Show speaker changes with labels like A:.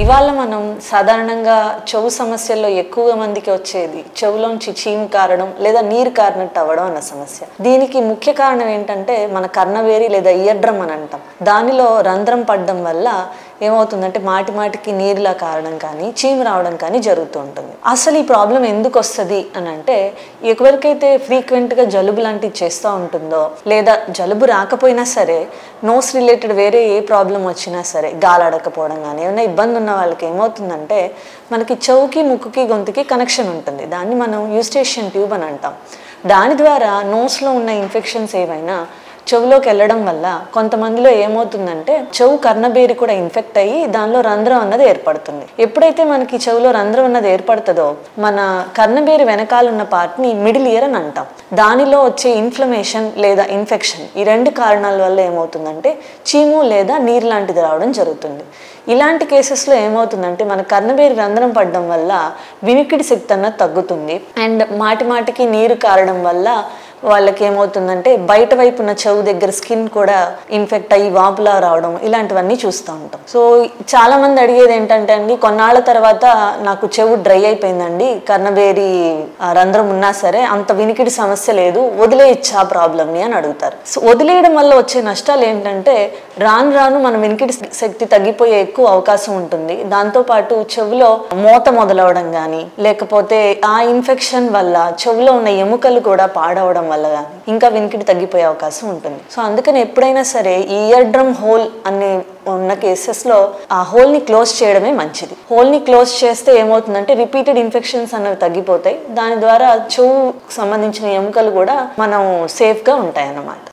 A: ఇవాళ మనం సాధారణంగా చెవు సమస్యల్లో ఎక్కువ మందికి వచ్చేది చెవులోంచి చీము కారడం లేదా నీరు కారినట్టు అవ్వడం అన్న సమస్య. దీనికి ముఖ్య కారణం ఏంటంటే మన కర్ణవేరి లేదా ఇయర్ డ్రమ్ అని అంటాం. దానిలో రంధ్రం పడడం వల్ల ఏమవుతుందంటే మాటికి నీరులా కారడం కానీ చీము రావడం కానీ జరుగుతూ ఉంటుంది. అసలు ఈ ప్రాబ్లం ఎందుకు వస్తుంది అని అంటే, ఎవరికైతే ఫ్రీక్వెంట్గా జలుబు లాంటివి చేస్తూ ఉంటుందో లేదా జలుబు రాకపోయినా సరే నోస్ రిలేటెడ్ వేరే ఏ ప్రాబ్లం వచ్చినా సరే గాలాడకపోవడం కానీ ఏమైనా ఇబ్బంది ఉన్న వాళ్ళకి ఏమవుతుందంటే, మనకి చెవుకి ముక్కుకి గొంతుకి కనెక్షన్ ఉంటుంది. దాన్ని మనం యూస్టేషియన్ ట్యూబ్ అని అంటాం. దాని ద్వారా నోస్లో ఉన్న ఇన్ఫెక్షన్స్ ఏవైనా చెవులోకి వెళ్ళడం వల్ల కొంతమందిలో ఏమవుతుందంటే చెవు కర్ణబేరి కూడా ఇన్ఫెక్ట్ అయ్యి దానిలో రంధ్రం అన్నది ఏర్పడుతుంది. ఎప్పుడైతే మనకి చెవులో రంధ్రం అన్నది ఏర్పడుతుందో మన కర్ణబేరి వెనకాల ఉన్న పార్ట్ని మిడిల్ ఇయర్ అని అంటాం. దానిలో వచ్చే ఇన్ఫ్లమేషన్ లేదా ఇన్ఫెక్షన్ ఈ రెండు కారణాల వల్ల ఏమవుతుందంటే చీము లేదా నీరు లాంటిది రావడం జరుగుతుంది. ఇలాంటి కేసెస్లో ఏమవుతుందంటే మన కర్ణబేరి రంధ్రం పడడం వల్ల వినికిడి శక్తి అన్నది తగ్గుతుంది. అండ్ మాటికి నీరు కారడం వల్ల వాళ్ళకి ఏమవుతుందంటే బయట వైపు ఉన్న చెవు దగ్గర స్కిన్ కూడా ఇన్ఫెక్ట్ అయ్యి వాపులా రావడం ఇలాంటివన్నీ చూస్తూ ఉంటాం. సో చాలా మంది అడిగేది ఏంటంటే అండి, కొన్నాళ్ళ తర్వాత నాకు చెవు డ్రై అయిపోయిందండి, కర్ణబేరి రంధ్రం ఉన్నా సరే అంత వినికిడి సమస్య లేదు, వదిలేయచ్చా ప్రాబ్లమ్ని అని అడుగుతారు. సో వదిలేయడం వల్ల వచ్చే నష్టాలు ఏంటంటే రాను మన వినికిడి శక్తి తగ్గిపోయే ఎక్కువ అవకాశం ఉంటుంది. దాంతోపాటు చెవులో మోత మొదలవడం కానీ లేకపోతే ఆ ఇన్ఫెక్షన్ వల్ల చెవులో ఉన్న ఎముకలు కూడా పాడవడం వల్ల ఇంకా వినికిడి తగ్గిపోయే అవకాశం ఉంటుంది. సో అందుకని ఎప్పుడైనా సరే ఈ ఇయర్ డ్రమ్ హోల్ అనే ఉన్న కేసెస్లో ఆ హోల్ని క్లోజ్ చేయడమే మంచిది. హోల్ని క్లోజ్ చేస్తే ఏమవుతుందంటే రిపీటెడ్ ఇన్ఫెక్షన్స్ అనేవి తగ్గిపోతాయి. దాని ద్వారా చెవు సంబంధించిన ఎముకలు కూడా మనం సేఫ్గా ఉంటాయి అన్నమాట.